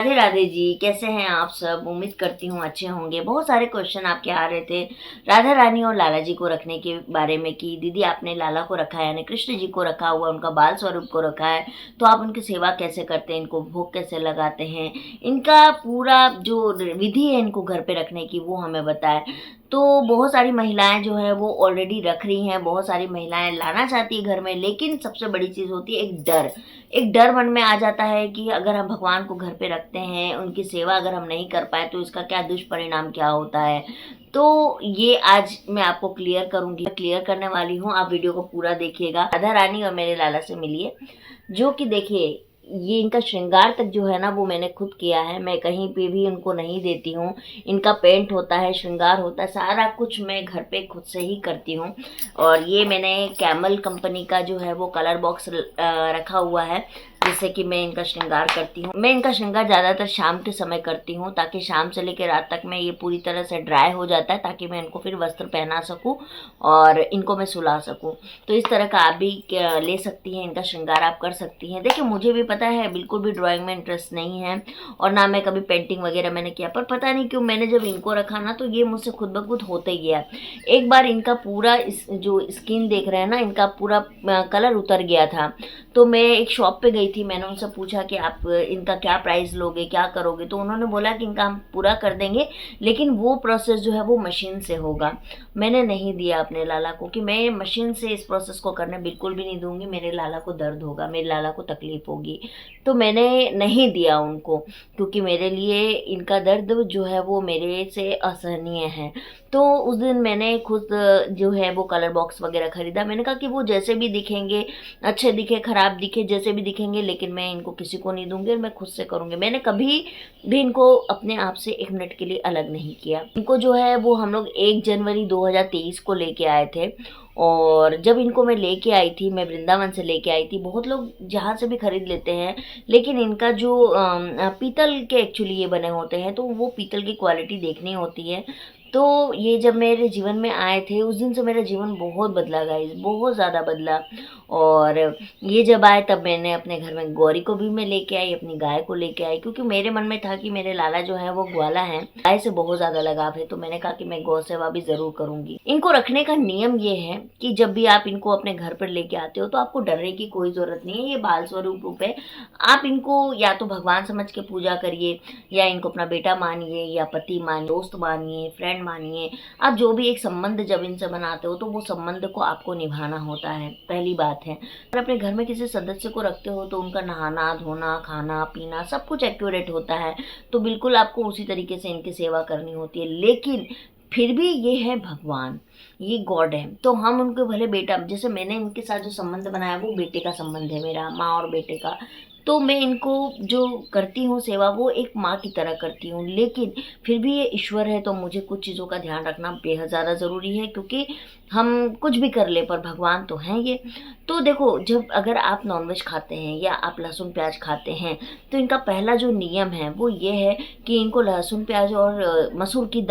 राधे राधे जी, कैसे हैं आप सब। उम्मीद करती हूँ अच्छे होंगे। बहुत सारे क्वेश्चन आपके आ रहे थे राधा रानी और लाला जी को रखने के बारे में कि दीदी आपने लाला को रखा है यानी कृष्ण जी को रखा हुआ, उनका बाल स्वरूप को रखा है, तो आप उनकी सेवा कैसे करते हैं, इनको भोग कैसे लगाते हैं, इनका पूरा जो विधि है इनको घर पे रखने की वो हमें बताएं। तो बहुत सारी महिलाएं जो है वो ऑलरेडी रख रही हैं, बहुत सारी महिलाएं लाना चाहती है घर में, लेकिन सबसे बड़ी चीज़ होती है एक डर। एक डर मन में आ जाता है कि अगर हम भगवान को घर पे रखते हैं, उनकी सेवा अगर हम नहीं कर पाए तो इसका क्या दुष्परिणाम क्या होता है। तो ये आज मैं आपको क्लियर करूंगी, क्लियर करने वाली हूँ। आप वीडियो को पूरा देखिएगा। राधा रानी और मेरे लाला से मिलिए, जो कि देखिए ये इनका श्रृंगार तक जो है ना वो मैंने खुद किया है। मैं कहीं पे भी उनको नहीं देती हूँ। इनका पेंट होता है, श्रृंगार होता है, सारा कुछ मैं घर पे खुद से ही करती हूँ। और ये मैंने कैमल कंपनी का जो है वो कलर बॉक्स रखा हुआ है, जिससे कि मैं इनका श्रृंगार करती हूँ। मैं इनका श्रृंगार ज़्यादातर शाम के समय करती हूँ, ताकि शाम से लेकर रात तक में ये पूरी तरह से ड्राई हो जाता है, ताकि मैं इनको फिर वस्त्र पहना सकूँ और इनको मैं सुला सकूँ। तो इस तरह का आप भी ले सकती हैं, इनका श्रृंगार आप कर सकती हैं। देखिए मुझे भी पता है बिल्कुल भी ड्राइंग में इंटरेस्ट नहीं है, और ना मैं कभी पेंटिंग वगैरह मैंने किया, पर पता नहीं क्यों मैंने जब इनको रखा ना तो ये मुझसे खुद ब खुद होते गया। एक बार इनका पूरा जो स्किन देख रहे हैं ना, इनका पूरा कलर उतर गया था। तो मैं एक शॉप पे गई थी, मैंने उनसे पूछा कि आप इनका क्या प्राइस लोगे, क्या करोगे। तो उन्होंने बोला कि इनका हम पूरा कर देंगे, लेकिन वो प्रोसेस जो है वो मशीन से होगा। मैंने नहीं दिया अपने लाला को कि मैं मशीन से इस प्रोसेस को करने बिल्कुल भी नहीं दूंगी, मेरे लाला को दर्द होगा, मेरे लाला को तकलीफ होगी। तो मैंने नहीं दिया उनको, क्योंकि मेरे लिए इनका दर्द जो है वो मेरे से असहनीय है। तो उस दिन मैंने खुद जो है वो कलर बॉक्स वगैरह खरीदा। मैंने कहा कि वो जैसे भी दिखेंगे, अच्छे दिखे खराब दिखे जैसे भी दिखेंगे, लेकिन मैं इनको किसी को नहीं दूंगी और मैं खुद से करूंगी। मैंने कभी भी इनको अपने आप से एक मिनट के लिए अलग नहीं किया। इनको जो है वो हम लोग 1 जनवरी 2023 को लेके आए थे। और जब इनको मैं लेके आई थी, मैं वृंदावन से लेके आई थी। बहुत लोग जहाँ से भी खरीद लेते हैं, लेकिन इनका जो पीतल के एक्चुअली ये बने होते हैं, तो वो पीतल की क्वालिटी देखनी होती है। तो ये जब मेरे जीवन में आए थे उस दिन से मेरा जीवन बहुत बदला गाइस, बहुत ज़्यादा बदला। और ये जब आए तब मैंने अपने घर में गौरी को भी मैं लेके आई, अपनी गाय को लेके आई, क्योंकि मेरे मन में था कि मेरे लाला जो है वो ग्वाला है, गाय से बहुत ज़्यादा लगाव है। तो मैंने कहा कि मैं गौ सेवा भी ज़रूर करूँगी। इनको रखने का नियम ये है कि जब भी आप इनको अपने घर पर लेके आते हो तो आपको डरने की कोई ज़रूरत नहीं है। ये बाल स्वरूप रूप है। आप इनको या तो भगवान समझ के पूजा करिए, या इनको अपना बेटा मानिए, या पति मानिए, दोस्त मानिए, फ्रेंड मानिए। आप जो भी एक संबंध जब इनसे बनाते हो तो वो संबंध को आपको निभाना होता है, पहली बात है। अगर अपने घर में किसी सदस्य को रखते हो तो उनका नहाना धोना खाना पीना सब कुछ एक्यूरेट होता है, तो बिल्कुल आपको उसी तरीके से इनकी सेवा करनी होती है। लेकिन फिर भी ये है भगवान, ये गॉड है, तो हम उनको भले बेटा, जैसे मैंने इनके साथ जो संबंध बनाया वो बेटे का संबंध है, मेरा माँ और बेटे का। तो मैं इनको जो करती हूँ सेवा वो एक माँ की तरह करती हूँ। लेकिन फिर भी ये ईश्वर है, तो मुझे कुछ चीज़ों का ध्यान रखना बेहद ज़्यादा ज़रूरी है, क्योंकि हम कुछ भी कर ले पर भगवान तो हैं ये। तो देखो, जब अगर आप नॉनवेज खाते हैं या आप लहसुन प्याज खाते हैं, तो इनका पहला जो नियम है वो ये है कि इनको लहसुन प्याज और मसूर की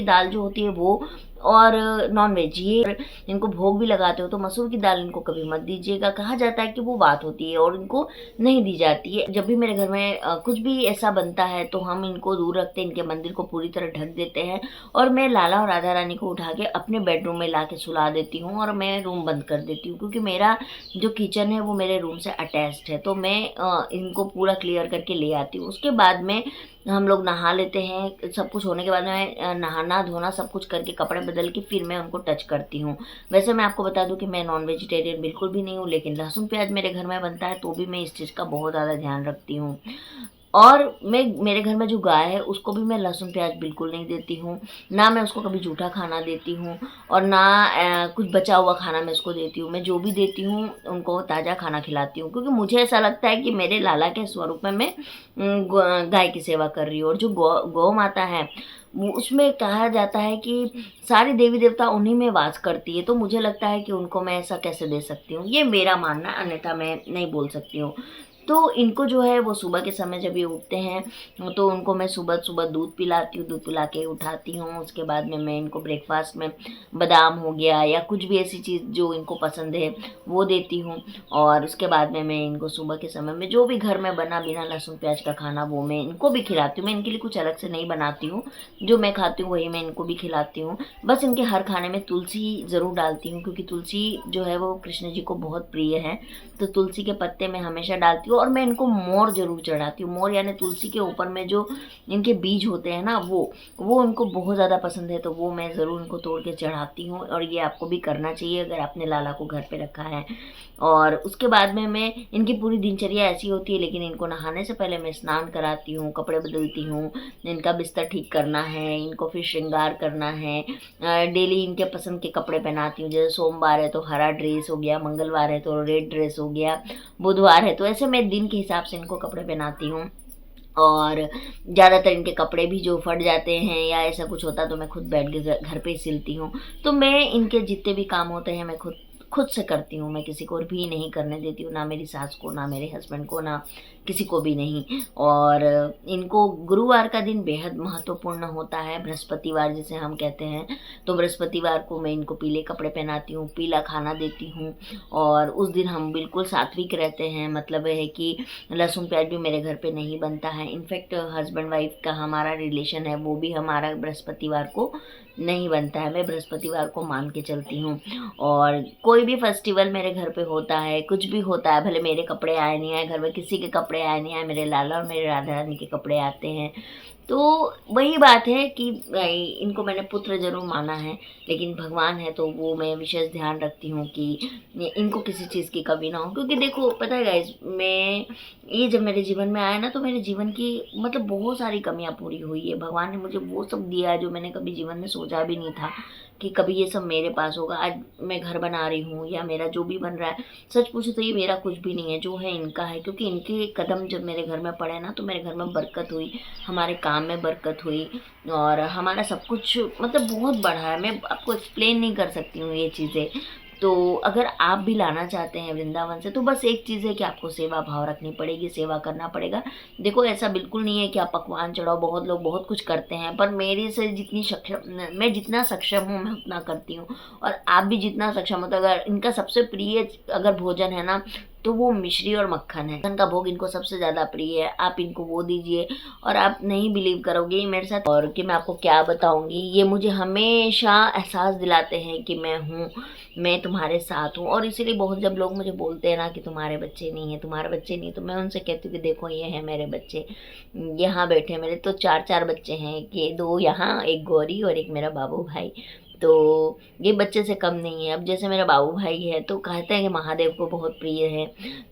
दाल जो होती है वो, और नॉनवेज, ये इनको भोग भी लगाते हो तो मसूर की दाल इनको कभी मत दीजिएगा। कहा जाता है कि वो बात होती है और इनको नहीं दी जाती है। जब भी मेरे घर में कुछ भी ऐसा बनता है तो हम इनको दूर रखते हैं, इनके मंदिर को पूरी तरह ढक देते हैं, और मैं लाला और राधा रानी को उठा के अपने बेडरूम में ला के सुला देती हूँ और मैं रूम बंद कर देती हूँ, क्योंकि मेरा जो किचन है वो मेरे रूम से अटैच्ड है। तो मैं इनको पूरा क्लियर करके ले आती हूँ। उसके बाद में हम लोग नहा लेते हैं। सब कुछ होने के बाद में नहाना धोना सब कुछ करके कपड़े बदल के फिर मैं उनको टच करती हूँ। वैसे मैं आपको बता दूं कि मैं नॉन वेजिटेरियन बिल्कुल भी नहीं हूँ, लेकिन लहसुन प्याज मेरे घर में बनता है तो भी मैं इस चीज़ का बहुत ज़्यादा ध्यान रखती हूँ। और मैं, मेरे घर में जो गाय है उसको भी मैं लहसुन प्याज बिल्कुल नहीं देती हूँ, ना मैं उसको कभी जूठा खाना देती हूँ, और ना कुछ बचा हुआ खाना मैं उसको देती हूँ। मैं जो भी देती हूँ उनको ताज़ा खाना खिलाती हूँ, क्योंकि मुझे ऐसा लगता है कि मेरे लाला के स्वरूप में मैं गाय की सेवा कर रही हूँ। और जो गौ माता है उसमें कहा जाता है कि सारी देवी देवता उन्हीं में वास करती है, तो मुझे लगता है कि उनको मैं ऐसा कैसे दे सकती हूँ, ये मेरा मानना, अन्यथा मैं नहीं बोल सकती हूँ। तो इनको जो है वो सुबह के समय जब ये उठते हैं तो उनको मैं सुबह सुबह दूध पिलाती हूँ, दूध पिला के उठाती हूँ। उसके बाद में मैं इनको ब्रेकफास्ट में बादाम हो गया या कुछ भी ऐसी चीज़ जो इनको पसंद है वो देती हूँ। और उसके बाद में मैं इनको सुबह के समय में जो भी घर में बना बिना लहसुन प्याज का खाना वो मैं इनको भी खिलाती हूँ। मैं इनके लिए कुछ अलग से नहीं बनाती हूँ, जो मैं खाती हूँ वही मैं इनको भी खिलाती हूँ। बस इनके हर खाने में तुलसी ज़रूर डालती हूँ, क्योंकि तुलसी जो है वो कृष्ण जी को बहुत प्रिय है। तो तुलसी के पत्ते मैं हमेशा डालती हूँ। और मैं इनको मोर ज़रूर चढ़ाती हूँ। मोर यानी तुलसी के ऊपर में जो इनके बीज होते हैं ना, वो इनको बहुत ज़्यादा पसंद है, तो वो मैं ज़रूर इनको तोड़ के चढ़ाती हूँ। और ये आपको भी करना चाहिए अगर आपने लाला को घर पे रखा है। और उसके बाद में मैं इनकी पूरी दिनचर्या ऐसी होती है, लेकिन इनको नहाने से पहले मैं स्नान कराती हूँ, कपड़े बदलती हूँ, इनका बिस्तर ठीक करना है, इनको फिर श्रृंगार करना है। डेली इनके पसंद के कपड़े पहनाती हूँ। जैसे सोमवार है तो हरा ड्रेस हो गया, मंगलवार है तो रेड ड्रेस हो गया, बुधवार है तो ऐसे मैं दिन के हिसाब से इनको कपड़े पहनाती हूँ। और ज़्यादातर इनके कपड़े भी जो फट जाते हैं या ऐसा कुछ होता है तो मैं खुद बैठ के घर पे ही सिलती हूँ। तो मैं इनके जितने भी काम होते हैं मैं खुद खुद से करती हूँ। मैं किसी को भी नहीं करने देती हूँ, ना मेरी सास को, ना मेरे हस्बैंड को, ना किसी को भी नहीं। और इनको गुरुवार का दिन बेहद महत्वपूर्ण होता है, बृहस्पतिवार जिसे हम कहते हैं। तो बृहस्पतिवार को मैं इनको पीले कपड़े पहनाती हूँ, पीला खाना देती हूँ। और उस दिन हम बिल्कुल सात्विक रहते हैं, मतलब है कि लहसुन प्याज भी मेरे घर पे नहीं बनता है। इनफैक्ट हस्बैंड वाइफ का हमारा रिलेशन है वो भी हमारा बृहस्पतिवार को नहीं बनता है। मैं बृहस्पतिवार को मान के चलती हूँ। और कोई भी फेस्टिवल मेरे घर पे होता है, कुछ भी होता है, भले मेरे कपड़े आए नहीं आए, घर में किसी के कपड़े आए नहीं आए, मेरे लाला और मेरे राधा रानी के कपड़े आते हैं। तो वही बात है कि इनको मैंने पुत्र जरूर माना है, लेकिन भगवान है तो वो मैं विशेष ध्यान रखती हूँ कि इनको किसी चीज़ की कमी ना हो। क्योंकि देखो पता है गाइस, मैं ये जब मेरे जीवन में आया ना तो मेरे जीवन की मतलब बहुत सारी कमियां पूरी हुई है। भगवान ने मुझे वो सब दिया है जो मैंने कभी जीवन में सोचा भी नहीं था कि कभी ये सब मेरे पास होगा। आज मैं घर बना रही हूँ या मेरा जो भी बन रहा है, सच पूछो तो ये मेरा कुछ भी नहीं है, जो है इनका है। क्योंकि इनके कदम जब मेरे घर में पड़े ना तो मेरे घर में बरकत हुई, हमारे काम में बरकत हुई, और हमारा सब कुछ मतलब बहुत बढ़ा है। मैं आपको एक्सप्लेन नहीं कर सकती हूँ ये चीज़ें। तो अगर आप भी लाना चाहते हैं वृंदावन से तो बस एक चीज़ है कि आपको सेवा भाव रखनी पड़ेगी, सेवा करना पड़ेगा। देखो ऐसा बिल्कुल नहीं है कि आप पकवान चढ़ाओ, बहुत लोग बहुत कुछ करते हैं, पर मेरे से जितनी सक्षम, मैं जितना सक्षम हूँ मैं उतना करती हूँ। और आप भी जितना सक्षम हो, तो अगर इनका सबसे प्रिय अगर भोजन है ना तो वो मिश्री और मक्खन है। मक्खन का भोग इनको सबसे ज़्यादा प्रिय है, आप इनको वो दीजिए। और आप नहीं बिलीव करोगे ये मेरे साथ और कि मैं आपको क्या बताऊंगी, ये मुझे हमेशा एहसास दिलाते हैं कि मैं हूँ, मैं तुम्हारे साथ हूँ। और इसीलिए बहुत जब लोग मुझे बोलते हैं ना कि तुम्हारे बच्चे नहीं है, तुम्हारे बच्चे नहीं, तो मैं उनसे कहती हूँ कि देखो ये हैं मेरे बच्चे, यहाँ बैठे मेरे तो चार चार बच्चे हैं, कि दो यहाँ, एक गौरी और एक मेरा बाबू भाई। तो ये बच्चे से कम नहीं है। अब जैसे मेरा बाबू भाई है तो कहते हैं कि महादेव को बहुत प्रिय है,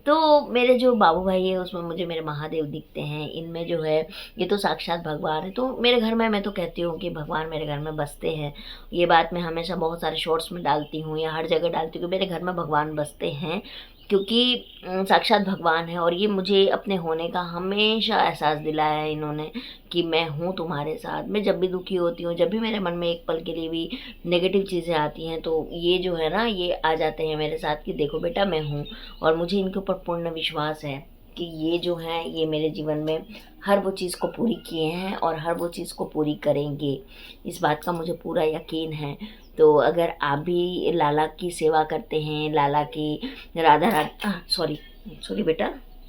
तो मेरे जो बाबू भाई है उसमें मुझे मेरे महादेव दिखते हैं। इनमें जो है ये तो साक्षात भगवान है। तो मेरे घर में मैं तो कहती हूँ कि भगवान मेरे घर में बसते हैं। ये बात मैं हमेशा बहुत सारे शॉर्ट्स में डालती हूँ या हर जगह डालती हूँ कि मेरे घर में भगवान बसते हैं, क्योंकि साक्षात भगवान है। और ये मुझे अपने होने का हमेशा एहसास दिलाया है इन्होंने कि मैं हूँ तुम्हारे साथ। मैं जब भी दुखी होती हूँ, जब भी मेरे मन में एक पल के लिए भी नेगेटिव चीज़ें आती हैं, तो ये जो है ना ये आ जाते हैं मेरे साथ कि देखो बेटा मैं हूँ। और मुझे इनके ऊपर पूर्ण विश्वास है कि ये जो है ये मेरे जीवन में हर वो चीज़ को पूरी किए हैं और हर वो चीज़ को पूरी करेंगे, इस बात का मुझे पूरा यकीन है। तो अगर आप भी लाला की सेवा करते हैं, लाला की राधा राधा सॉरी सॉरी बेटा,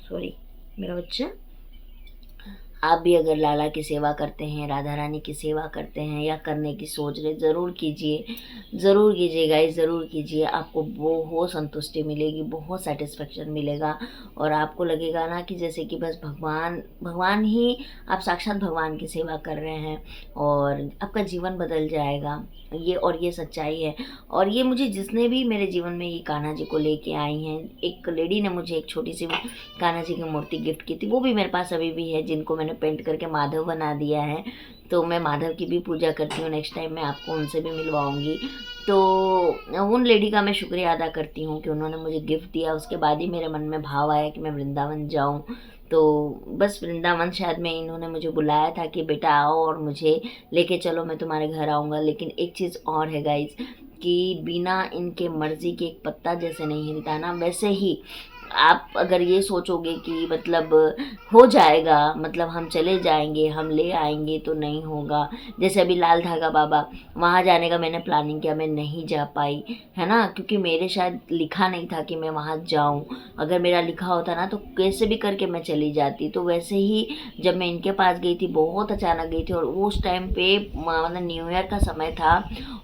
सॉरी मेरा बच्चा, आप भी अगर लाला की सेवा करते हैं, राधा रानी की सेवा करते हैं या करने की सोच रहे, ज़रूर कीजिए, ज़रूर कीजिए गाइस, ज़रूर कीजिए। आपको बहुत संतुष्टि मिलेगी, बहुत सेटिस्फेक्शन मिलेगा। और आपको लगेगा ना कि जैसे कि बस भगवान भगवान ही, आप साक्षात भगवान की सेवा कर रहे हैं और आपका जीवन बदल जाएगा। ये सच्चाई है। और ये मुझे जिसने भी मेरे जीवन में ये कान्हा जी को लेके आई हैं, एक लेडी ने मुझे एक छोटी सी कान्हा जी की मूर्ति गिफ्ट की थी, वो भी मेरे पास अभी भी है, जिनको मैंने पेंट करके माधव बना दिया है। तो मैं माधव की भी पूजा करती हूँ, नेक्स्ट टाइम मैं आपको उनसे भी मिलवाऊंगी। तो उन लेडी का मैं शुक्रिया अदा करती हूँ कि उन्होंने मुझे गिफ्ट दिया। उसके बाद ही मेरे मन में भाव आया कि मैं वृंदावन जाऊँ। तो बस वृंदावन शायद में इन्होंने मुझे बुलाया था कि बेटा आओ और मुझे लेके चलो, मैं तुम्हारे घर आऊँगा। लेकिन एक चीज़ और है गाइज, कि बिना इनके मर्ज़ी के एक पत्ता जैसे नहीं हिलता ना, वैसे ही आप अगर ये सोचोगे कि मतलब हो जाएगा, मतलब हम चले जाएंगे, हम ले आएंगे, तो नहीं होगा। जैसे अभी लाल धागा बाबा, वहाँ जाने का मैंने प्लानिंग किया, मैं नहीं जा पाई, है ना, क्योंकि मेरे शायद लिखा नहीं था कि मैं वहाँ जाऊँ। अगर मेरा लिखा होता ना तो कैसे भी करके मैं चली जाती। तो वैसे ही जब मैं इनके पास गई थी, बहुत अचानक गई थी, और उस टाइम पे मतलब न्यू ईयर का समय था,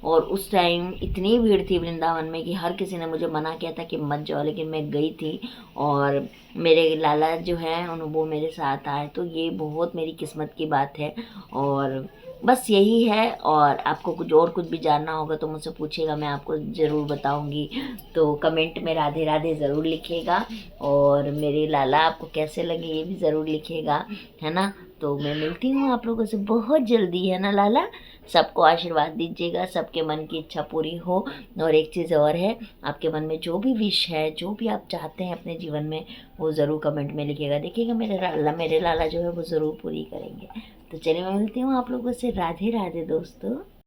और उस टाइम इतनी भीड़ थी वृंदावन में कि हर किसी ने मुझे मना किया था कि मत जाओ, लेकिन मैं गई थी। और मेरे लाला जो है वो मेरे साथ आए, तो ये बहुत मेरी किस्मत की बात है। और बस यही है। और आपको कुछ भी जानना होगा तो मुझसे पूछिएगा, मैं आपको ज़रूर बताऊंगी। तो कमेंट में राधे राधे ज़रूर लिखिएगा, और मेरे लाला आपको कैसे लगे ये भी ज़रूर लिखिएगा, है ना। तो मैं मिलती हूँ आप लोगों से बहुत जल्दी, है ना लाला। सबको आशीर्वाद दीजिएगा, सबके मन की इच्छा पूरी हो। और एक चीज़ और है, आपके मन में जो भी विश है, जो भी आप चाहते हैं अपने जीवन में, वो ज़रूर कमेंट में लिखिएगा। देखिएगा मेरे लाला जो है वो ज़रूर पूरी करेंगे। तो चलिए मैं मिलती हूँ आप लोगों से। राधे राधे दोस्तों।